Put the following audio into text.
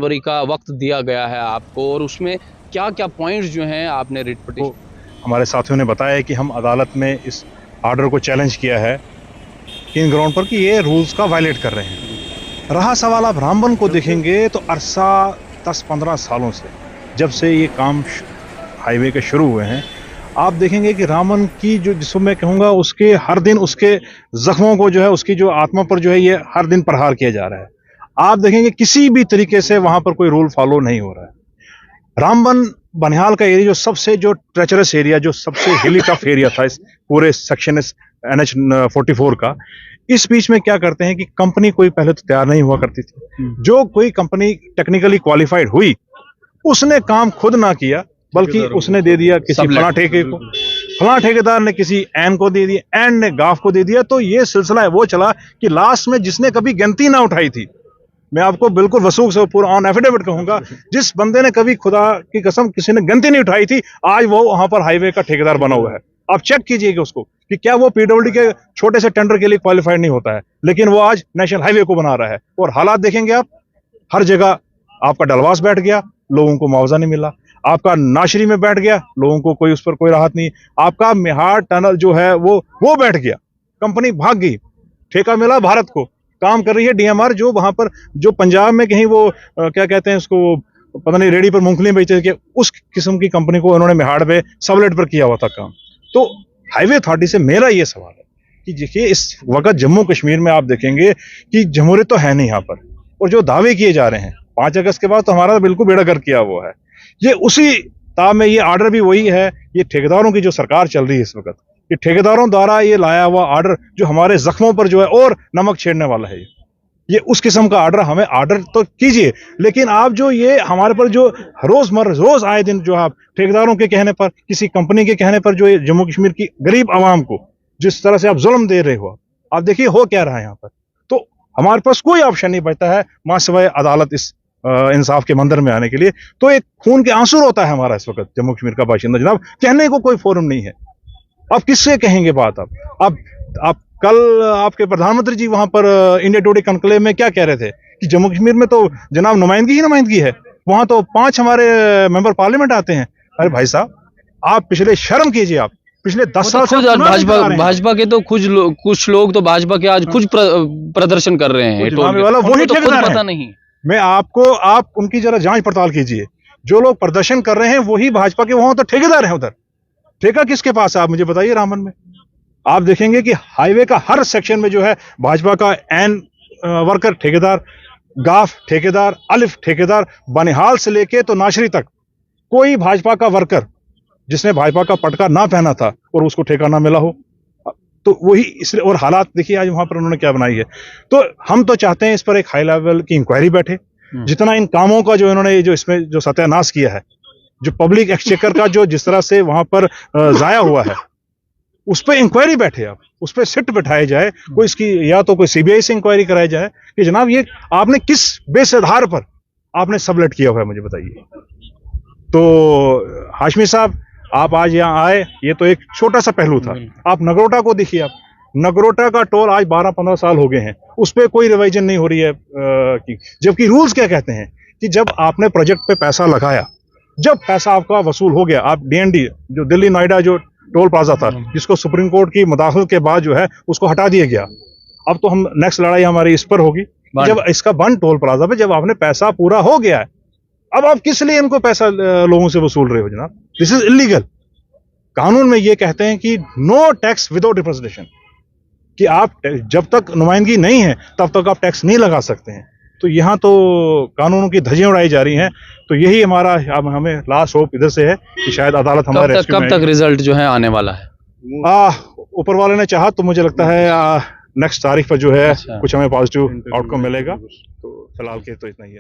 जनवरी का वक्त दिया गया है आपको, और उसमें क्या क्या पॉइंट्स जो हैं आपने रिट पिटीशन? हमारे साथियों ने बताया है कि हम अदालत में इस आर्डर को चैलेंज किया है इन ग्राउंड पर कि ये रूल्स का वायलेट कर रहे हैं। रहा सवाल, आप रामबन को देखेंगे तो अरसा 10-15 सालों से, जब से ये काम हाईवे के शुरू हुए हैं, आप देखेंगे कि रामबन की जो, जिसको मैं कहूँगा, उसके हर दिन उसके जख्मों को जो है, उसकी जो आत्मा पर जो है, ये हर दिन प्रहार किया जा रहा है। आप देखेंगे किसी भी तरीके से वहां पर कोई रूल फॉलो नहीं हो रहा है। रामबन बनिहाल का एरिया जो सबसे जो ट्रेचरस एरिया, जो सबसे हिली टफ एरिया था इस पूरे सेक्शन NH 44 का, इस बीच में क्या करते हैं कि कंपनी कोई पहले तो तैयार नहीं हुआ करती थी। जो कोई कंपनी टेक्निकली क्वालिफाइड हुई, उसने काम खुद ना किया, बल्कि उसने दे दिया किसी फला ठेके को, फला ठेकेदार ने किसी एन को दे दिया, एन ने गाफ को दे दिया। तो ये सिलसिला है वो चला कि लास्ट में जिसने कभी गिनती ना उठाई थी, मैं आपको बिल्कुल वसूख से पूरा ऑन एफिडेविट कहूंगा, जिस बंदे ने कभी खुदा की कसम किसी ने गिनती नहीं उठाई थी, आज वो वहां पर हाईवे का ठेकेदार बना हुआ है। आप चेक कीजिएगा उसको कि क्या वो पीडब्ल्यूडी के छोटे से टेंडर के लिए क्वालिफाइड नहीं होता है, लेकिन वो आज नेशनल हाईवे को बना रहा है। और हालात देखेंगे आप, हर जगह आपका डलवास बैठ गया, लोगों को मुआवजा नहीं मिला। आपका नाशरी में बैठ गया, लोगों को कोई उस पर कोई राहत नहीं। आपका मेहार टनल जो है वो बैठ गया, कंपनी भाग गई, ठेका मिला भारत को, काम कर रही है DMR, जो वहां पर जो पंजाब में कहीं वो क्या कहते हैं उसको, पता नहीं, रेडी पर मूंगफली बेचते थे, उस किस्म की कंपनी को उन्होंने मेहाड़ पे सबलेट पर किया हुआ था काम। तो हाईवे अथॉरिटी से मेरा ये सवाल है कि देखिए, इस वक्त जम्मू कश्मीर में आप देखेंगे कि जमहूरियत तो है नहीं यहाँ पर, और जो दावे किए जा रहे हैं 5 अगस्त के बाद तो हमारा तो बिल्कुल बेड़ा गर्क किया हुआ है। ये उसी ताब में ये आर्डर भी वही है। ये ठेकेदारों की जो सरकार चल रही है इस वक्त, ये ठेकेदारों द्वारा ये लाया हुआ आर्डर जो हमारे जख्मों पर जो है और नमक छेड़ने वाला है, ये उस किस्म का आर्डर, हमें आर्डर तो कीजिए, लेकिन आप जो ये हमारे पर जो रोज आए दिन जो आप ठेकेदारों के कहने पर, किसी कंपनी के कहने पर, जो ये जम्मू कश्मीर की गरीब आवाम को जिस तरह से आप जुल्म दे रहे हो, आप देखिए हो क्या रहा है यहाँ पर। तो हमारे पास कोई ऑप्शन नहीं बचता है मां सिवाय अदालत इस इंसाफ के मंदिर में आने के लिए। तो एक खून के आंसू होता है हमारा इस वक्त जम्मू कश्मीर का बाशिंदा। जनाब, कहने को कोई फोरम नहीं है, आप किससे कहेंगे बात? आप कल आपके प्रधानमंत्री जी वहां पर इंडिया टुडे कॉन्क्लेव में क्या कह रहे थे कि जम्मू कश्मीर में तो जनाब नुमाइंदगी ही नुमाइंदगी है, वहां तो 5 हमारे मेंबर पार्लियामेंट आते हैं। अरे भाई साहब, आप पिछले शर्म कीजिए, आप पिछले 10 साल से भाजपा के तो कुछ लोग तो भाजपा के आज खुद प्रदर्शन कर रहे हैं, वही तो खुद पता नहीं। मैं आप उनकी जरा जांच पड़ताल कीजिए। जो लोग प्रदर्शन कर रहे हैं वही भाजपा के, वहां तो ठेकेदार हैं। उधर ठेका किसके पास है, आप मुझे बताइए। रामबन में आप देखेंगे कि हाईवे का हर सेक्शन में जो है भाजपा का एन वर्कर ठेकेदार, गाफ ठेकेदार, अलिफ ठेकेदार, बनिहाल से लेके तो नाशरी तक कोई भाजपा का वर्कर जिसने भाजपा का पटका ना पहना था और उसको ठेका ना मिला हो, तो वही इसलिए। और हालात देखिए आज वहां पर उन्होंने क्या बनाई है। तो हम तो चाहते हैं इस पर एक हाई लेवल की इंक्वायरी बैठे। जितना इन कामों का जो इन्होंने जो इसमें जो सत्यानाश किया है, जो पब्लिक एक्सचेकर का जो जिस तरह से वहां पर जाया हुआ है, उस पर इंक्वायरी बैठे, आप उस पर सिट बैठाए जाए, कोई इसकी या तो कोई CBI से इंक्वायरी कराई जाए कि जनाब ये आपने किस बेस आधार पर आपने सबलेट किया हुआ है, मुझे बताइए। तो हाशमी साहब, आप आज यहाँ आए, ये तो एक छोटा सा पहलू था। आप नगरोटा को देखिए, आप नगरोटा का टोल आज 12-15 साल हो गए हैं, उस पर कोई रिवाइजन नहीं हो रही है जबकि रूल्स क्या कहते हैं कि जब आपने प्रोजेक्ट पे पैसा लगाया, जब पैसा आपका वसूल हो गया, आप DND जो दिल्ली नोएडा जो टोल प्लाजा था, जिसको सुप्रीम कोर्ट की मुदाखलत के बाद जो है उसको हटा दिया गया। अब तो हम नेक्स्ट लड़ाई हमारी इस पर होगी, जब इसका बंद टोल प्लाजा पे जब आपने पैसा पूरा हो गया है, अब आप किस लिए इनको पैसा लोगों से वसूल रहे हो जनाब? This is illegal. कानून में ये कहते हैं कि नो टैक्स विदाउट रिप्रेजेंटेशन, कि आप जब तक नुमाइंदगी नहीं है तब तक आप टैक्स नहीं लगा सकते हैं। तो यहाँ तो कानूनों की धज्जियां उड़ाई जा रही हैं। तो यही हमारा, हमें लास्ट होप इधर से है कि शायद अदालत हमारे कब तक रिजल्ट जो है आने वाला है? ऊपर वाले ने चाहा तो मुझे लगता है नेक्स्ट तारीख पर जो है कुछ हमें पॉजिटिव आउटकम मिलेगा। तो फिलहाल के तो इतना ही है।